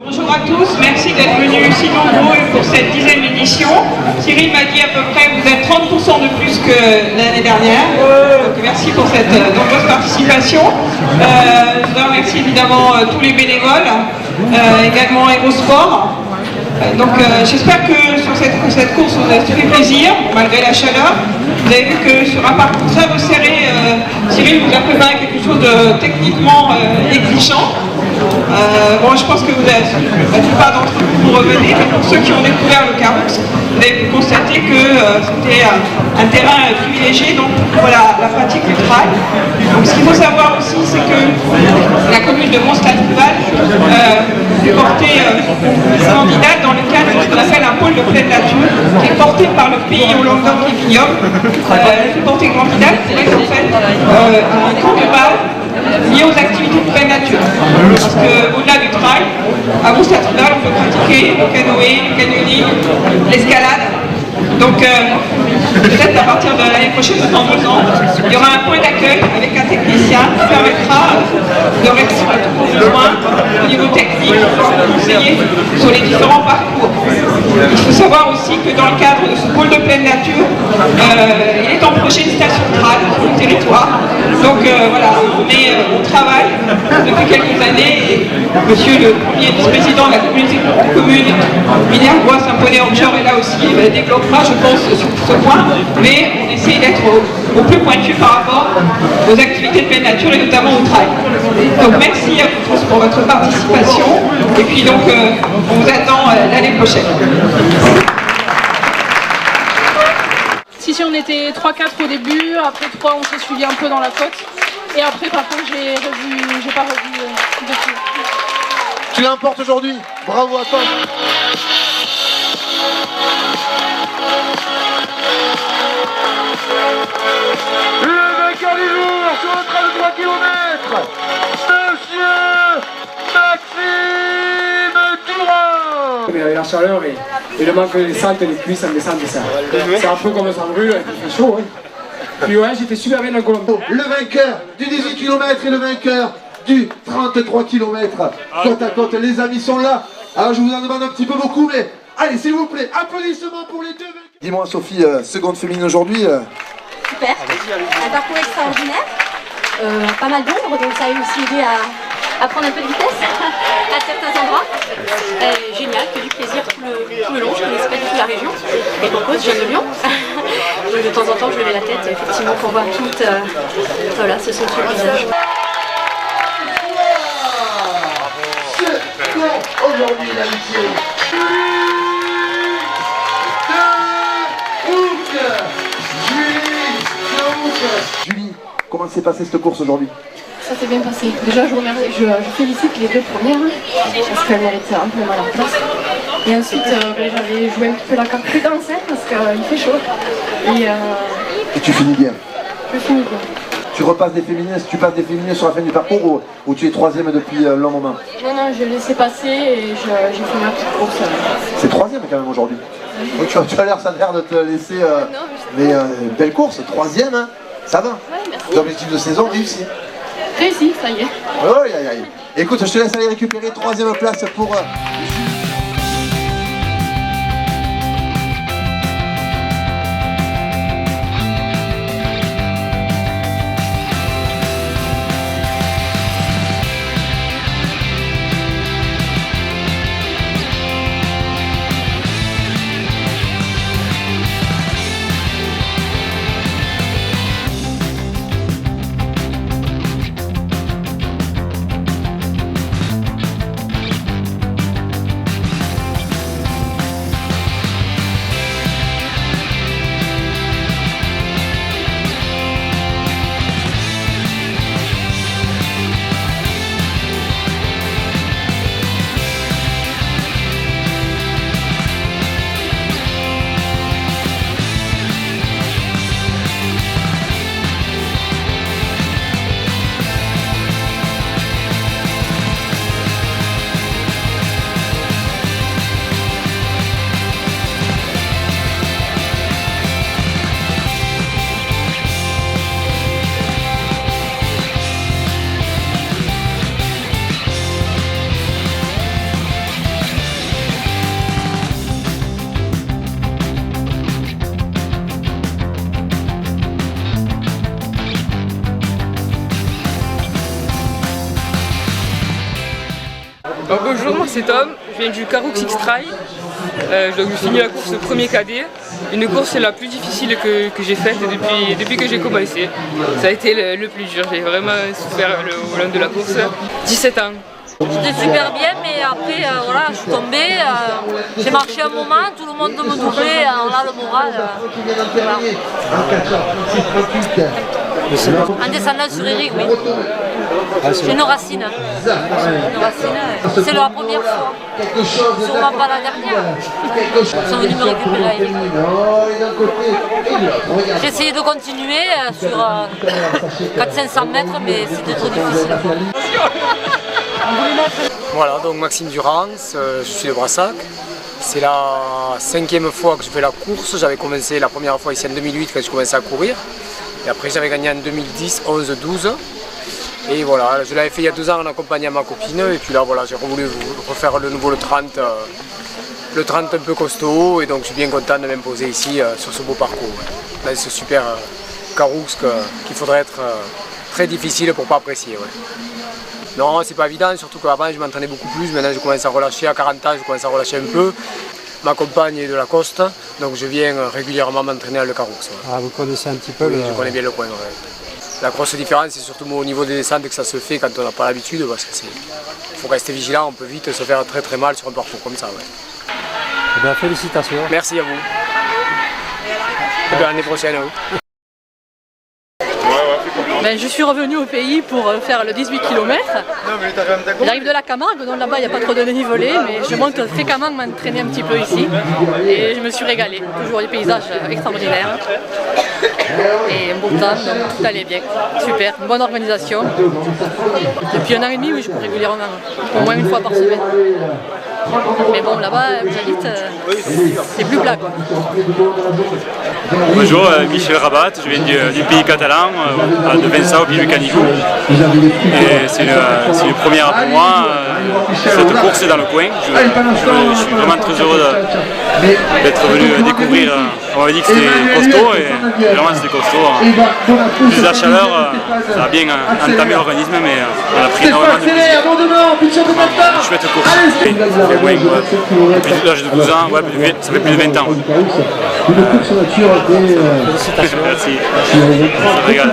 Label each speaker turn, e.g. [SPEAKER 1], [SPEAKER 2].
[SPEAKER 1] Bonjour à tous, merci d'être venus si nombreux pour cette 10e édition. Cyril m'a dit à peu près vous êtes 30% de plus que l'année dernière. Donc merci pour cette nombreuse participation. Je voudrais remercier évidemment tous les bénévoles, également EgoSport. Donc j'espère que sur cette course vous avez fait plaisir, malgré la chaleur. Vous avez vu que sur un parcours très resserré, Cyril vous a préparé quelque chose de techniquement exigeant. Bon, je pense que la plupart d'entre vous revenez, mais pour ceux qui ont découvert le Carroux, vous avez pu constater que c'était un terrain privilégié donc, pour la pratique du trail. Donc ce qu'il faut savoir aussi, c'est que la commune de Mons-la-Trival est portée candidate dans le cadre de ce qu'on appelle un pôle de pleine nature, qui est porté par le pays au Languedoc et Vignoble. Elle est portée candidate, c'est vrai qu'en fait, un camp de base lié aux activités de pleine nature. Parce qu'au-delà du trail, à Mons-la-Trival, on peut pratiquer le canoë, le canyoning, l'escalade. Donc peut-être à partir de l'année prochaine, dans 2 ans, il y aura un point d'accueil avec un technicien qui permettra de répondre à tous vos besoins au niveau technique, pour vous conseiller sur les différents parcours. Il faut savoir aussi que dans le cadre de ce pôle de pleine nature, il est en projet une station de trail sur le territoire. Donc voilà, on travaille depuis quelques années et monsieur le premier vice-président de la communauté de communes, Minervois Saint-Poney-Orgeor est là aussi, il développera je pense sur ce point, mais on essaie d'être au plus pointu par rapport aux activités de pleine nature et notamment au trail. Donc merci à vous tous pour votre participation et puis donc on vous attend l'année prochaine.
[SPEAKER 2] Si on était 3-4 au début, après 3 on s'est suivi un peu dans la côte et après par contre j'ai pas revu depuis.
[SPEAKER 3] Tu l'emportes aujourd'hui, bravo à toi. Le vainqueur du jour sur le trail de 3 km, Monsieur Maxime Tourin.
[SPEAKER 4] Mais avec la chaleur et le manque des saltes et des cuisses en descente, c'est un peu comme ça brûle, il fait chaud. Hein. Puis ouais, j'étais super bien dans le Colombo.
[SPEAKER 3] Le vainqueur du 18 km et le vainqueur du 33 km. Côte à côte, les amis sont là. Alors je vous en demande un petit peu beaucoup, mais allez s'il vous plaît, applaudissements pour les deux vainqueurs. Dis-moi Sophie, seconde féminine aujourd'hui.
[SPEAKER 5] Super, un parcours extraordinaire, pas mal d'ombre, donc ça a aussi aidé à prendre un peu de vitesse à certains endroits. Génial, que du plaisir tout le long, je ne connaissais pas du tout la région, et mon coach, je viens de Lyon. Donc de temps en temps je levais la tête effectivement pour voir tout voilà, ce somptueux paysage.
[SPEAKER 3] Aujourd'hui l'amitié. Julie, comment s'est passée cette course aujourd'hui?
[SPEAKER 2] Ça s'est bien passé. Déjà je félicite les 2 premières parce qu'elles méritent un peu mal en place. Et ensuite j'avais joué un petit peu la carte prudence parce qu'il fait chaud.
[SPEAKER 3] Et tu finis bien.
[SPEAKER 2] Je finis bien.
[SPEAKER 3] Tu repasses des féminines, tu passes des féminines sur la fin du parcours ou tu es 3e depuis un long moment?
[SPEAKER 2] Non, je l'ai laissé passer et j'ai fait ma petite course.
[SPEAKER 3] C'est 3e quand même aujourd'hui. Oui. Tu as l'air, ça a l'air de te laisser... mais belle course, 3e, hein, ça va.
[SPEAKER 2] Ouais, merci.
[SPEAKER 3] L'objectif de saison réussi.
[SPEAKER 2] Réussi, ça y est.
[SPEAKER 3] Oh, aïe, aïe. Écoute, je te laisse aller récupérer 3e place pour...
[SPEAKER 6] Bonjour, moi c'est Tom, je viens du Caroux X-Trail. Donc je finis la course premier cadet. Une course la plus difficile que j'ai faite depuis que j'ai commencé. Ça a été le plus dur, j'ai vraiment souffert au long de la course. 17 ans.
[SPEAKER 7] J'étais super bien, mais après voilà, je suis tombée, j'ai marché un moment, tout le monde me doublait, on a le moral. Voilà. En descendant sur Eric, oui. J'ai une racine. C'est la première fois. Sûrement pas la dernière. Ils sont venus me récupérer à Eric. J'ai essayé de continuer sur 400-500 mètres, mais c'était trop difficile.
[SPEAKER 4] Voilà, donc Maxime Durance, je suis de Brassac. C'est la 5e fois que je fais la course. J'avais commencé la première fois ici en 2008 quand je commençais à courir. Et après j'avais gagné en 2010, 11, 12. Et voilà, je l'avais fait il y a 2 ans en accompagnant ma copine. Et puis là voilà, j'ai voulu refaire le nouveau le 30 un peu costaud. Et donc je suis bien content de m'imposer ici sur ce beau parcours. Là, ce super Caroux qu'il faudrait être très difficile pour ne pas apprécier. Ouais. Non, c'est pas évident, surtout qu'avant je m'entraînais beaucoup plus, maintenant je commence à relâcher, à 40 ans je commence à relâcher un peu. Ma compagne est de la Coste, donc je viens régulièrement m'entraîner à Le Caroux. Ouais.
[SPEAKER 8] Ah, vous connaissez un petit peu
[SPEAKER 4] Oui, je connais bien le coin. Ouais. La grosse différence, c'est surtout au niveau des descentes que ça se fait quand on n'a pas l'habitude, parce qu'il faut rester vigilant, on peut vite se faire très très mal sur un parcours comme ça. Ouais.
[SPEAKER 8] Eh bien, félicitations.
[SPEAKER 4] Merci à vous. Et bien, l'année prochaine à vous.
[SPEAKER 9] Ben, je suis revenue au pays pour faire le 18 km. J'arrive de la Camargue, donc là-bas il n'y a pas trop de dénivelé, mais je monte fréquemment m'entraîner un petit peu ici. Et je me suis régalée. Toujours des paysages extraordinaires. Et un beau temps, donc tout allait bien. Super, une bonne organisation. Depuis 1 an et demi, oui, je cours régulièrement, au moins 1 fois par semaine. Mais bon, là-bas, vous habitez, c'est plus plat, quoi.
[SPEAKER 10] Bonjour, Michel Rabat, je viens du pays catalan, de Vincent au pied du Canigou. Et c'est une première pour moi, cette course est dans le coin. Je suis vraiment très heureux d'être venu découvrir. On m'avait dit que c'était costaud et vraiment c'était costaud. Plus la chaleur, ça a bien entamé l'organisme, mais on a pris énormément de plaisir. Une chouette course. Ouais. Depuis l'âge de 12 ans, ouais, ça fait plus de 20 ans.
[SPEAKER 8] Félicitations.
[SPEAKER 10] Merci. Ça régale.